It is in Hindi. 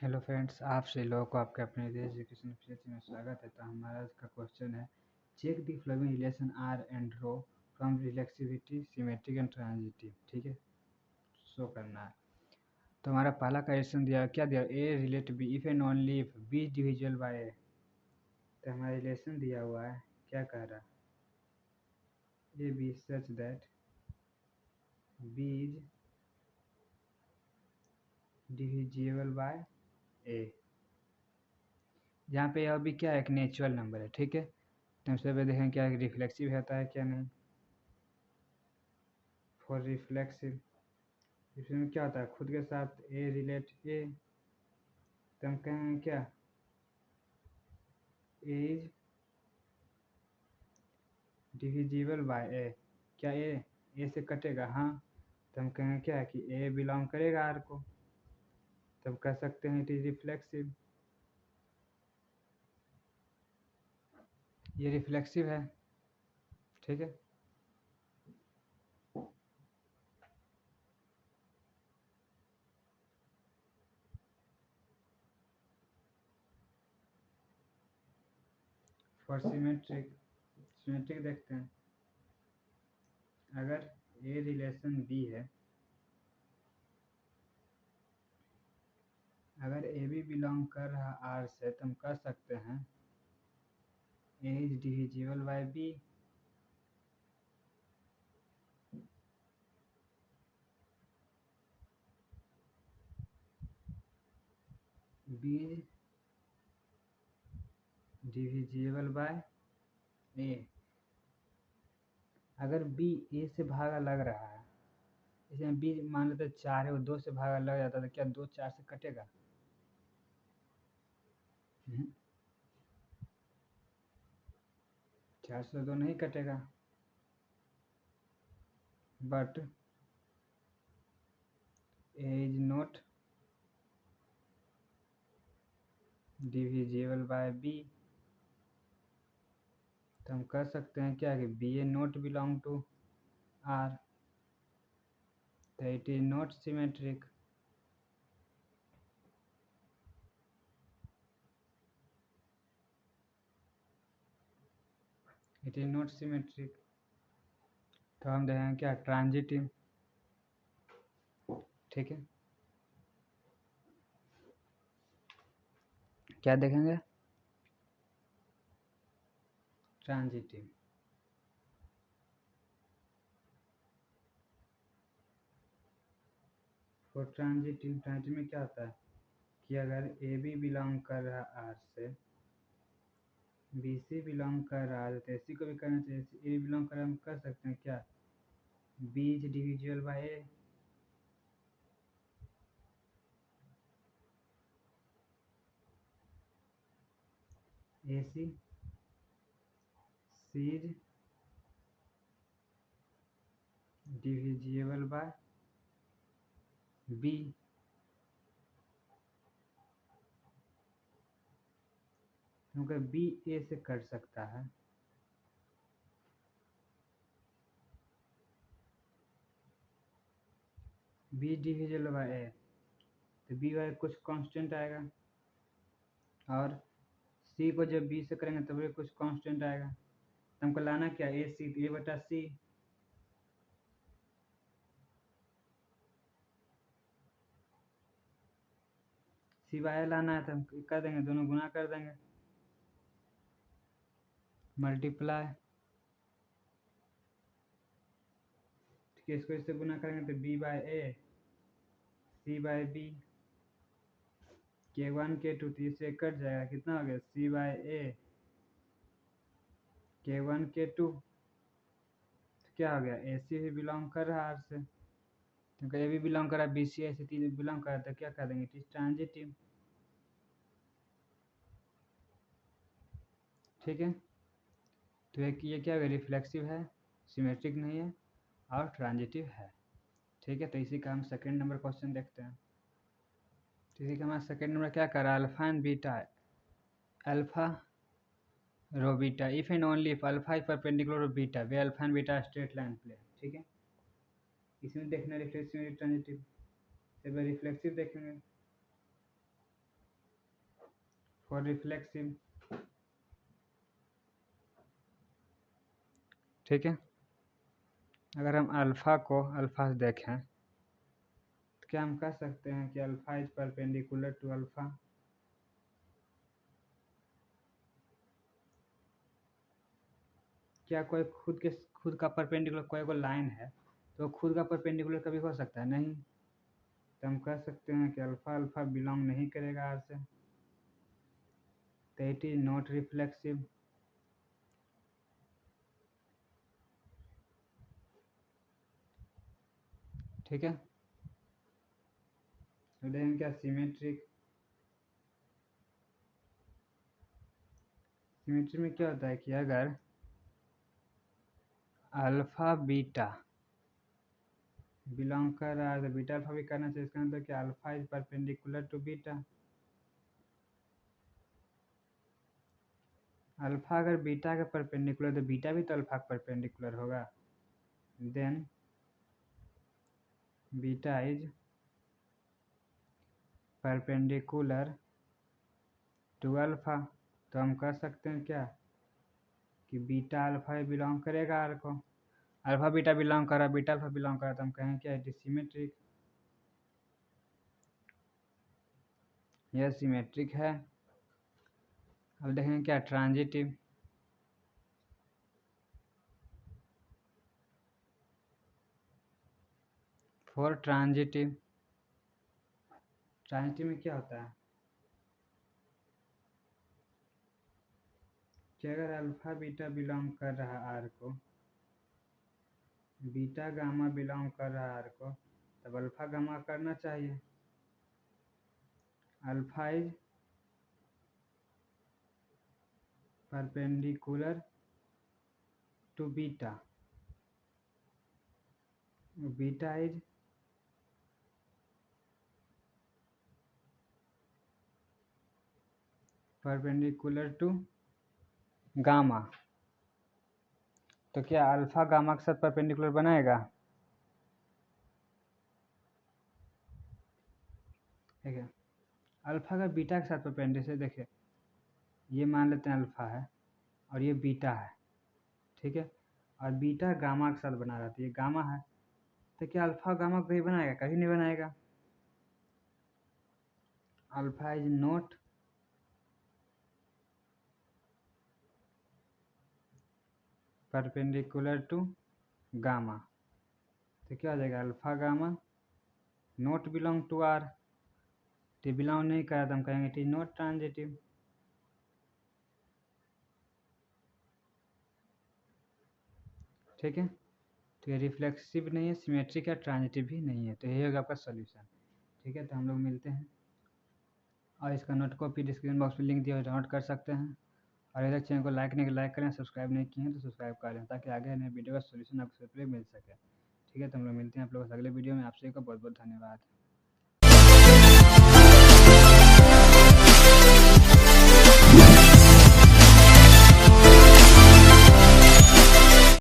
हेलो फ्रेंड्स, आप सभी लोगों को आपके अपने देश एजुकेशन पीएचडी में स्वागत है। तो हमारा आज का क्वेश्चन है, check the following relation R and rho from reflexivity, symmetric and transitive. ठीक है, शो करना है। तो हमारा पहला क्वेश्चन दिया, क्या दिया, A relate B if and only if B is divisible by A. तो हमारा रिलेशन दिया हुआ है, क्या कह रहा है, A B such that B is divisible by A, जहाँ पे यह भी क्या है, एक नेचुरल नंबर है। ठीक है, तो सबसे पहले देखें क्या रिफ्लेक्सिव होता है क्या नहीं। फॉर रिफ्लेक्सिव, इसमें क्या होता है, खुद के साथ ए रिलेट ए, तो हम कहेंगे क्या, ए इज डिविजिबल बाय ए। क्या ए से कटेगा, हाँ, तो हम कहेंगे क्या कि ए बिलोंग करेगा आर को, तब कह सकते हैं इट इज रिफ्लेक्सिव। ये रिफ्लेक्सिव है। ठीक है, फॉर सिमेट्रिक, सिमेट्रिक देखते हैं, अगर ए रिलेशन बी है, अगर ए भी बिलोंग कर रहा आर से, तो हम कह सकते हैं A is divisible by B. B is divisible by A. अगर बी ए से भागा लग रहा है, इसमें बी मान लेते 4 है, वो 2 से भागा लग जाता है, तो क्या 2 4 से कटेगा? 4 से 2 नहीं कटेगा, but A is not divisible by B. तो हम कह सकते हैं क्या कि B A not belong to R, तो it is not symmetric. It is not symmetric. तो हम देखेंगे क्या, ट्रांजिटिव। ठीक है, क्या देखेंगे, ट्रांजिटिव। फॉर ट्रांजिटिव, ट्रांजिटिव में क्या होता है कि अगर ए बी बिलोंग कर रहा आर से, बी सी बिलोंग कर रहा है, तो सी को भी करना चाहिए, ए बिलोंग कर रहा है, हम कर सकते हैं क्या, B is divisible by A. A C C is divisible by B. क्योंकि बी ए से कट सकता है, बी डिविजिबल बाय ए, तो बी बाय कुछ कांस्टेंट आएगा, और सी को जब बी से करेंगे तब भी कुछ कांस्टेंट आएगा, तो हमको लाना क्या, ए सी, ए बटा सी। सी बाय लाना है, तो हम कर देंगे, दोनों गुना कर देंगे, मल्टीप्लाई। ठीक है, इसको इससे गुना करेंगे तो बी बाय ए, सी बाय बी, के वन के टू, तो इससे कट जाएगा, कितना हो गया, सी बाय ए के वन के टू। तो क्या हो गया, ए सी भी बिलोंग कर रहा है आर से, क्योंकि ए भी बिलोंग कर रहा है, बी सी ऐसे तीन बिलोंग कर रहा है, तो क्या कर देंगे, इट इज ट्रांजिटिव। ठीक है, तो एक ये क्या है, रिफ्लेक्सिव है, सिमेट्रिक नहीं है, और ट्रांजिटिव है। ठीक है, तो इसी का हम सेकेंड नंबर क्वेश्चन देखते हैं। तो इसी का हमारा सेकेंड नंबर क्या कर रहा है, alpha and beta, alpha rho beta if and only if alpha is perpendicular to beta वे alpha and beta straight line plane. ठीक है, इसमें देखना रिफ्लेक्सिव ट्रांजिटिव, फिर रिफ्लेक्सिव देखेंगे, फॉर रिफ्लेक्सिव, ठीक है। अगर हम अल्फ़ा को अल्फ़ा से देखें तो क्या हम कह सकते हैं कि alpha is perpendicular to alpha? क्या कोई खुद का परपेंडिकुलर कोई को लाइन है तो खुद का परपेंडिकुलर कभी हो सकता है? नहीं। तो हम कह सकते हैं कि अल्फ़ा अल्फ़ा बिलोंग नहीं करेगा आर से, तो इट इज नॉट रिफ्लेक्सिव। ठीक है। तो देखें क्या सिमेट्रिक, सिमेट्री में क्या होता है कि अगर अल्फ़ा बीटा बिलोंग कर रहा है तो बीटा अल्फ़ा भी करना चाहिए। इसका मतलब कि alpha is perpendicular to beta. Alpha अगर बीटा के परपेंडिकुलर तो बीटा भी तो अल्फ़ा के परपेंडिकुलर होगा। Then beta is perpendicular to alpha. तो हम कह सकते हैं क्या कि बीटा अल्फ़ा बिलोंग करेगा आर को। अल्फ़ा बीटा बिलोंग कर रहा है, बीटा अल्फ़ा बिलोंग कर रहा है, तो हम कहें क्या इट इज सिमेट्रिक। यह सिमेट्रिक है। अब देखेंगे क्या ट्रांजिटिव। फॉर ट्रांजिटिव, ट्रांजिटिव में क्या होता है कि अगर अल्फ़ा बीटा बिलोंग कर रहा है आर को, बीटा गामा बिलोंग कर रहा है आर को, तब अल्फ़ा गामा करना चाहिए। Alpha is perpendicular to beta, beta is perpendicular to gamma. तो क्या अल्फ़ा गामा के साथ परपेंडिकुलर बनाएगा? ठीक है। अल्फ़ा का बीटा के साथ परपेंडिकुलर से देखिए, ये मान लेते हैं अल्फ़ा है और ये बीटा है, ठीक है। और बीटा गामा के साथ बना रहा था, ये गामा है, तो क्या अल्फ़ा गामा को कहीं बनाएगा? कहीं नहीं बनाएगा। Alpha is not perpendicular to gamma. तो क्या हो जाएगा alpha gamma not belong to R. तो बिलोंग नहीं करा तो हम कहेंगे इट इज नॉट ट्रांजिटिव। ठीक है। तो ये रिफ्लेक्सिव नहीं है, सिमेट्रिक है, ट्रांजिटिव भी नहीं है। तो यही होगा आपका सॉल्यूशन। ठीक है। तो हम लोग मिलते हैं और इसका नोट कॉपी डिस्क्रिप्शन बॉक्स में लिंक दिया हुआ डाउनलोड कर सकते हैं। और अगर चैनल को लाइक नहीं लाइक करें, सब्सक्राइब नहीं किए हैं तो सब्सक्राइब कर लें ताकि आगे नए वीडियो का सोल्यूशन आपको सबसे पहले मिल सके। ठीक है। तो हम लोग मिलते हैं आप लोगों से अगले वीडियो में। आप सभी का बहुत बहुत धन्यवाद।